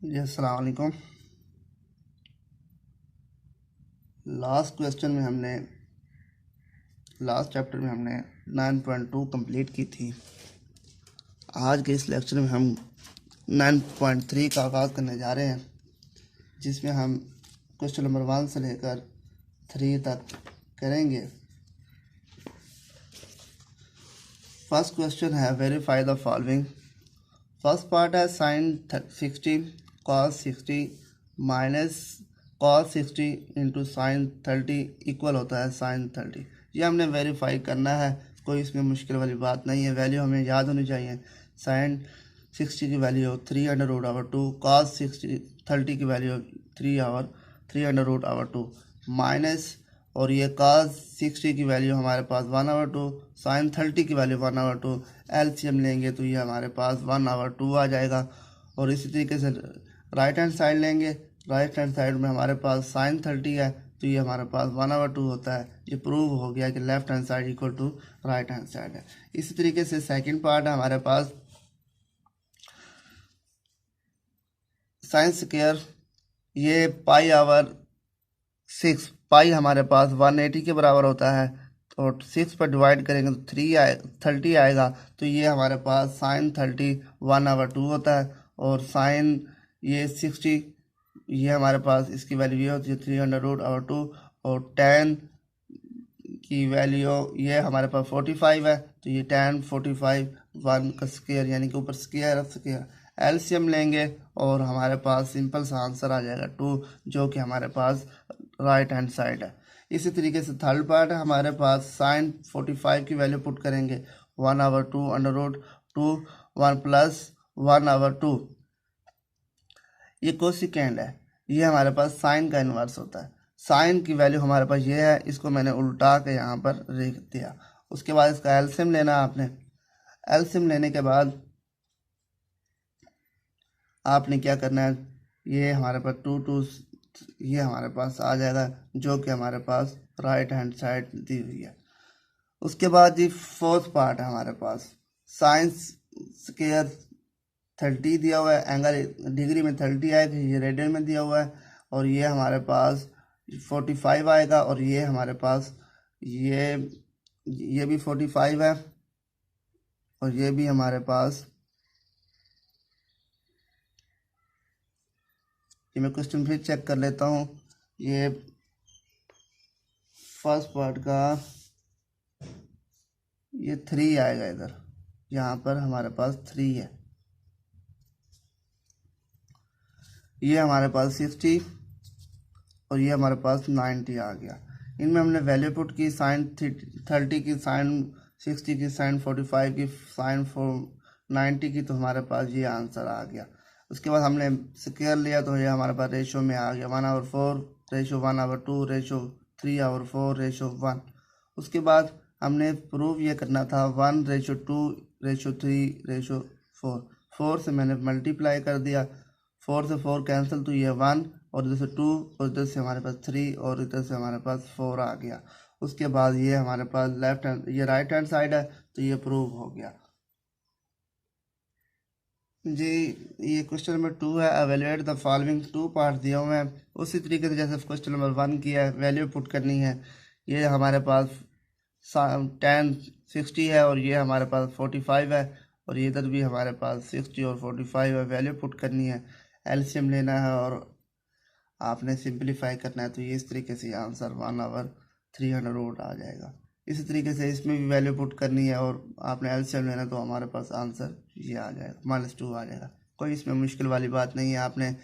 जी अस्सलाम वालेकुम। Last chapter में हमने 9.2 कंप्लीट की थी। आज के इस लेक्चर में हम 9.3 का आगाज़ करने जा रहे हैं, जिसमें हम क्वेश्चन नंबर 1 से लेकर 3 तक करेंगे। फर्स्ट क्वेश्चन है verify the following. First part है sine 60 cos 60 minus cos 60 into sine 30 equal होता है साइन 30। ये हमने वेरीफाई करना है, कोई इसमें मुश्किल वाली बात नहीं है। वैल्यू हमें याद होनी चाहिए। साइन 60 की वैल्यू 300√2, कॉस 30 की वैल्यू 300√2 माइनस, और ये cos 60 की वैल्यू हमारे पास 1/2, साइन 30 की वैल्यू 1/2। एलसीएम लेंगे तो ये हमारे पास 1/2 आ जाएगा। और इसी तरीके से राइट हैंड साइड लेंगे। राइट हैंड साइड में हमारे पास साइन 30 है तो ये हमारे पास 1/2 होता है। ये प्रूव हो गया कि left hand side equal to right hand side है। इसी तरीके से सेकेंड पार्ट है हमारे पास साइन स्क्वायर, ये π/6, पाई हमारे पास 180 के बराबर होता है, तो 6 पर डिवाइड करेंगे तो 30 आएगा। तो ये हमारे पास साइन 30 1/2 होता है। और साइन ये 60, ये हमारे पास इसकी वैल्यू ये होती है 300√2। और tan की वैल्यू ये हमारे पास 45 है, तो ये tan 45 1 का स्क्वायर, यानी कि ऊपर स्क्वायर एलसीएम लेंगे और हमारे पास सिंपल सा आंसर आ जाएगा 2, जो कि हमारे पास राइट हैंड साइड है। इसी तरीके से थर्ड पार्ट है हमारे पास साइन 45 की वैल्यू पुट करेंगे 1/2 √2 1 प्लस 1/2। ये कोसिकेंड है, ये हमारे पास साइन का इन्वर्स होता है। साइन की वैल्यू हमारे पास ये है, इसको मैंने उल्टा के यहाँ पर लिख दिया। उसके बाद इसका एलसीएम लेना है आपने। एलसीएम लेने के बाद आपने क्या करना है, ये हमारे पास 2 ये हमारे पास आ जाएगा, जो कि हमारे पास राइट हैंड साइड दी हुई है। उसके बाद जी फोर्थ पार्ट है हमारे पास साइन स्क्वायर 30 दिया हुआ है, एंगल डिग्री में 30 आएगा, ये रेडियन में दिया हुआ है। और ये हमारे पास 45 आएगा, और ये हमारे पास ये भी 45 है, और ये भी हमारे पास, ये मैं क्वेश्चन फिर चेक कर लेता हूँ। ये फर्स्ट पार्ट का ये 3 आएगा, इधर यहाँ पर हमारे पास 3 है। ये हमारे पास 60 और ये हमारे पास 90 आ गया। इनमें हमने वैल्यू पुट की, साइन 30 की, साइन 60 की, साइन 45 की, साइन 90 की, तो हमारे पास ये आंसर आ गया। उसके बाद हमने स्क्वायर लिया तो ये हमारे पास रेशो में आ गया 1/4 रेशो 1/2 रेशो 3/4 रेशो 1। उसके बाद हमने प्रूव ये करना था 1/2 रेशो 3 रेशो 4। 4 से मैंने मल्टीप्लाई कर दिया, 4 से 4 कैंसिल तो ये 1, और इधर से 2, और इधर से हमारे पास 3, और इधर से हमारे पास 4 आ गया। उसके बाद ये हमारे पास लेफ्ट हैंड, ये राइट हैंड साइड है, तो ये प्रूव हो गया जी। ये क्वेश्चन नंबर 2 है, एवेल्युएट द फॉलोइंग। 2 पार्ट दिए हुए हैं, उसी तरीके से जैसे क्वेश्चन नंबर 1 किया है, वैल्यू पुट करनी है। ये हमारे पास tan 60 है, और ये हमारे पास 45 है, और ये इधर भी हमारे पास 60 और 45 है। वैल्यू पुट करनी है, एलसीएम लेना है, और आपने सिंपलीफाई करना है। तो ये इस तरीके से आंसर 1/300 आ जाएगा। इसी तरीके से इसमें भी वैल्यू पुट करनी है, और आपने एलसीएम लेना, तो हमारे पास आंसर ये आ जाएगा -2 आ जाएगा। कोई इसमें मुश्किल वाली बात नहीं है। आपने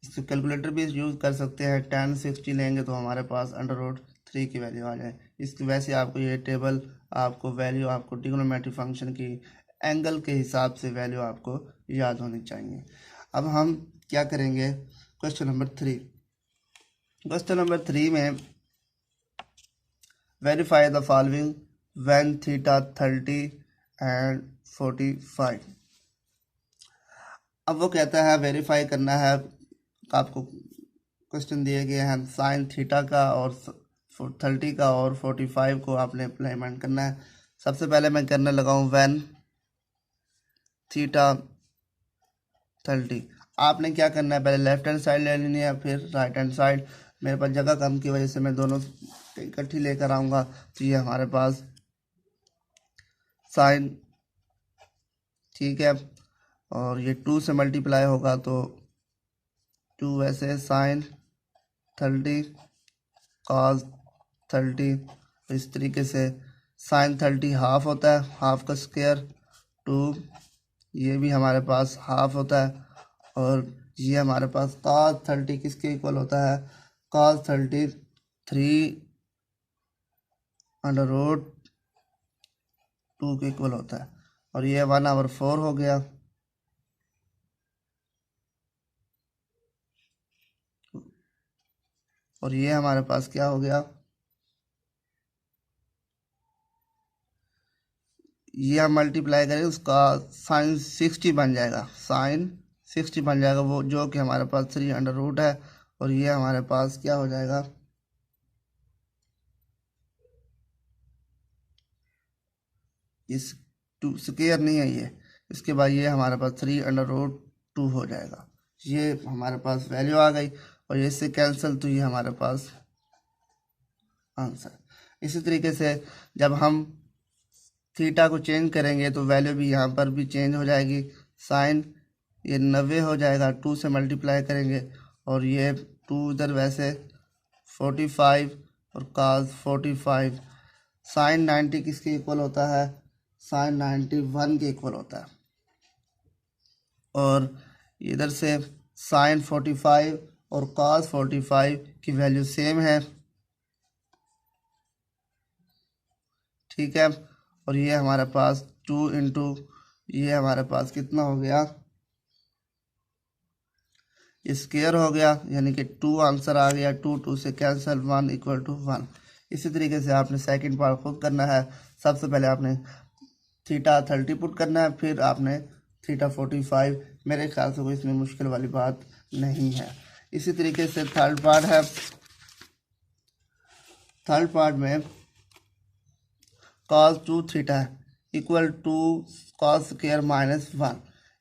इसको कैलकुलेटर भी यूज़ कर सकते हैं। tan 60 लेंगे तो हमारे पास √3 की वैल्यू आ जाए। इसकी वैसे आपको ये टेबल, आपको वैल्यू, आपको ट्रिग्नोमेट्री फंक्शन की एंगल के हिसाब से वैल्यू आपको याद होनी चाहिए। अब हम क्या करेंगे, क्वेश्चन नंबर 3। क्वेश्चन नंबर 3 में verify the following when theta 30 and 45। अब वो कहता है वेरीफाई करना है, आपको क्वेश्चन दिए गए हैं साइन थीटा का और 30 का और 45 को आपने इम्प्लीमेंट करना है। सबसे पहले मैं करने लगा हूँ व्हेन थीटा 30। आपने क्या करना है, पहले लेफ्ट हैंड साइड ले लेनी है, फिर राइट हैंड साइड। मेरे पास जगह कम की वजह से मैं दोनों इकट्ठी लेकर आऊँगा। तो ये हमारे पास साइन, ठीक है, और ये 2 से मल्टीप्लाई होगा तो 2 वैसे साइन 30 कॉस 30। इस तरीके से साइन 30 हाफ होता है, हाफ का स्क्वायर 2, ये भी हमारे पास हाफ होता है। और ये हमारे पास cos 30 किसके इक्वल होता है, cos 30 3 अंडर रूट 2 के इक्वल होता है। और ये 1/4 हो गया। और ये हमारे पास क्या हो गया, ये हम मल्टीप्लाई करें उसका साइन 60 बन जाएगा, साइन 60 बन जाएगा, वो जो कि हमारे पास 3 अंडर रूट है। और ये हमारे पास क्या हो जाएगा, इस 2 स्क्वायर नहीं है ये, इसके बाद ये हमारे पास 3 अंडर रूट 2 हो जाएगा। ये हमारे पास वैल्यू आ गई और ये इससे कैंसिल, तो ये हमारे पास आंसर। इसी तरीके से जब हम थीटा को चेंज करेंगे तो वैल्यू भी यहाँ पर भी चेंज हो जाएगी। साइन ये 90 हो जाएगा, 2 से मल्टीप्लाई करेंगे, और ये 2 इधर वैसे 45 और cos 45। साइन 90 किसके इक्वल होता है, साइन 91 के इक्वल होता है। और इधर से साइन 45 और cos 45 की वैल्यू सेम है, ठीक है। और ये हमारे पास 2 इंटू ये हमारे पास कितना हो गया, स्क्वायर हो गया, यानी कि 2 आंसर आ गया। 2 2 से कैंसिल, 1 इक्वल टू 1। इसी तरीके से आपने सेकंड पार्ट खुद करना है। सबसे पहले आपने थीटा 30 पुट करना है, फिर आपने थीटा 45। मेरे ख्याल से कोई इसमें मुश्किल वाली बात नहीं है। इसी तरीके से थर्ड पार्ट है। थर्ड पार्ट में cos 2 theta equal to cos square -1।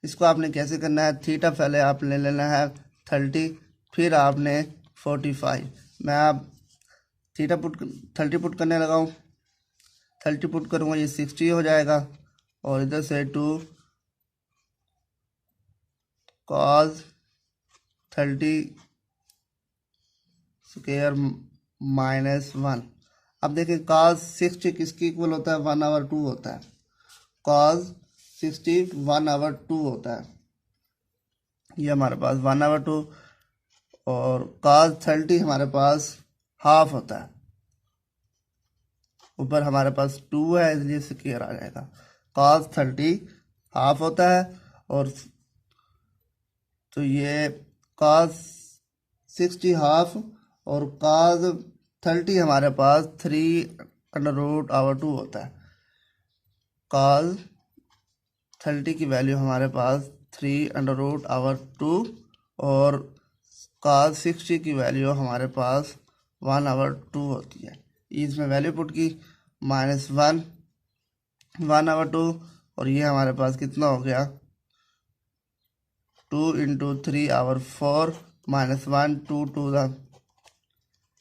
इसको आपने कैसे करना है, थीटा पहले आपने लेना है 30, फिर आपने 45। मैं आप थीटा पुट 30 पुट करने लगा हूँ, 30 पुट करूँगा, ये 60 हो जाएगा। और इधर से 2 cos 30 स्क्वायर -1। अब देखिए cos 60 किसके इक्वल होता है, 1/2 होता है। cos 60 1/2 होता है, ये हमारे पास 1/2। और cos 30 हमारे पास हाफ होता है, ऊपर हमारे पास 2 है इसलिए स्क्वायर आ जाएगा। cos 30 हाफ होता है, और तो ये cos 60 हाफ और cos 30 हमारे पास 3/2 होता है। cos 30 की वैल्यू हमारे पास 3/2 और cos 60 की वैल्यू हमारे पास 1/2 होती है। इसमें वैल्यू पुट की -1 1/2, और ये हमारे पास कितना हो गया, 2 इंटू 3/4 -1 2 टू द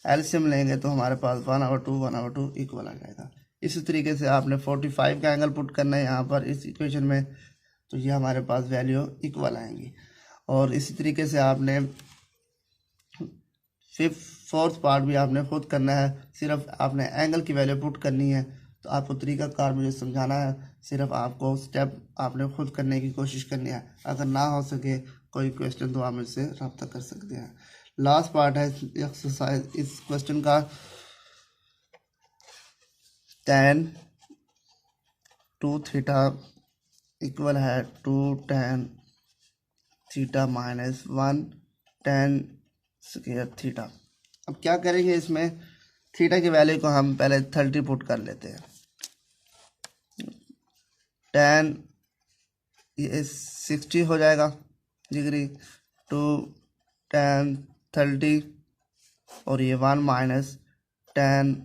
एलसीएम लेंगे तो हमारे पास 1/2 इक्वल आ जाएगा। इसी तरीके से आपने 45 का एंगल पुट करना है यहाँ पर इस इक्वेशन में, तो ये हमारे पास वैल्यू इक्वल आएंगी। और इसी तरीके से आपने फोर्थ पार्ट भी आपने खुद करना है, सिर्फ आपने एंगल की वैल्यू पुट करनी है। तो आपको तरीकाकार मुझे समझाना है, सिर्फ आपको स्टेप आपने खुद करने की कोशिश करनी है। अगर ना हो सके कोई क्वेश्चन तो आप मुझसे रब्ता कर सकते हैं। लास्ट पार्ट है एक्सरसाइज इस क्वेश्चन का, tan 2 थीटा इक्वल है 2 tan theta -1 tan square theta. अब क्या करेंगे, इसमें थीटा की वैल्यू को हम पहले 30 पुट कर लेते हैं। tan ये 60 हो जाएगा डिग्री, 2 tan 30 और ये 1 माइनस tan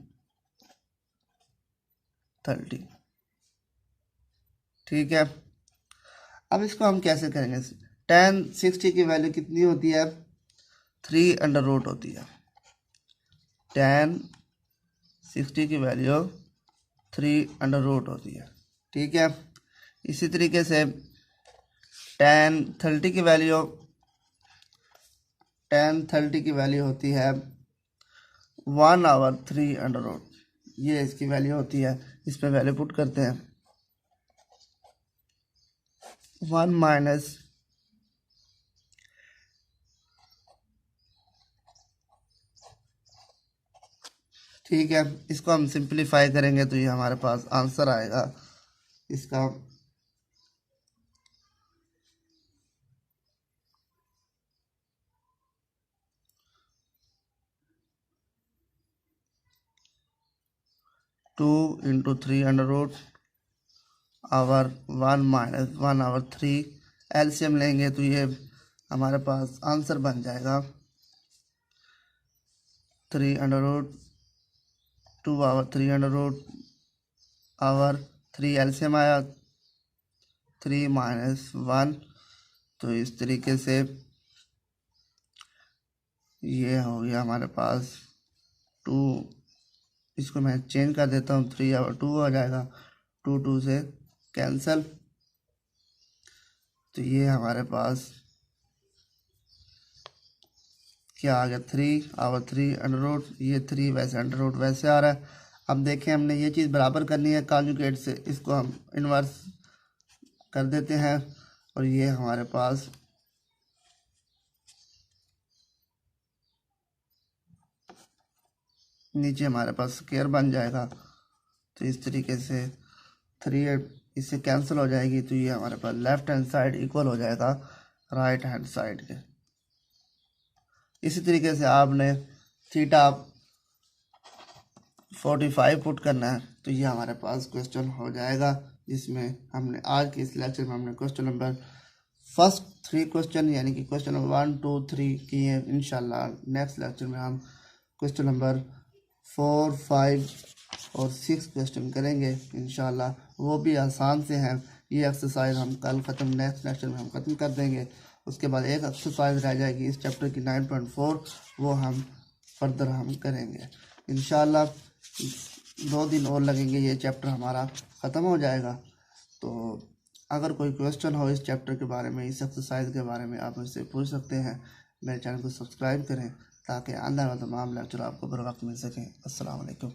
30, ठीक है। अब इसको हम कैसे करेंगे, tan 60 की वैल्यू कितनी होती है, 3 अंडर रूट होती है। tan 60 की वैल्यू 3 अंडर रूट होती है, ठीक है। इसी तरीके से tan 30 की वैल्यू होती है 1/3 अंडर रूट, ये इसकी वैल्यू होती है। इस पर वैल्यू पुट करते हैं, 1 माइनस ठीक है। इसको हम सिंप्लीफाई करेंगे तो ये हमारे पास आंसर आएगा इसका 2 × 3 under root over 1 minus 1/3। LCM लेंगे तो ये हमारे पास आंसर बन जाएगा 3 under root 2/3 under root over 3, LCM आया 3 माइनस 1। तो इस तरीके से ये हो गया हमारे पास 2। इसको मैं चेंज कर देता हूँ, 3/2 हो जाएगा, 2 से कैंसल। तो ये हमारे पास क्या आ गया, 3/3 अंडर रूट। ये 3 वैसे अंडर रूट वैसे आ रहा है। अब देखें, हमने ये चीज़ बराबर करनी है कॉन्जुगेट से, इसको हम इन्वर्स कर देते हैं और ये हमारे पास नीचे हमारे पास स्क्वायर बन जाएगा। तो इस तरीके से 3 इससे कैंसिल हो जाएगी। तो ये हमारे पास लेफ्ट हैंड साइड इक्वल हो जाएगा राइट हैंड साइड के। इसी तरीके से आपने थीटा 45 पुट करना है। तो ये हमारे पास क्वेश्चन हो जाएगा, जिसमें हमने आज के इस लेक्चर में हमने क्वेश्चन नंबर फर्स्ट 3 क्वेश्चन यानी कि क्वेश्चन नंबर 1, 2, 3 किए। इंशाल्लाह नेक्स्ट लेक्चर में हम क्वेश्चन नंबर 4, 5 और 6 क्वेश्चन करेंगे इंशाल्लाह। वो भी आसान से हैं। ये एक्सरसाइज हम कल ख़त्म, नेक्स्ट लेक्चर में हम ख़त्म कर देंगे। उसके बाद एक एक्सरसाइज रह जाएगी इस चैप्टर की 9.4, वो हम फर्दर हम करेंगे इंशाल्लाह। 2 दिन और लगेंगे, ये चैप्टर हमारा ख़त्म हो जाएगा। तो अगर कोई क्वेश्चन हो इस चैप्टर के बारे में, इस एक्सरसाइज के बारे में, आप मुझसे पूछ सकते हैं। मेरे चैनल को सब्सक्राइब करें ताकि आने वाला तमाम लेक्चर आपको बर वक्त मिल सकें। अस्सलाम वालेकुम।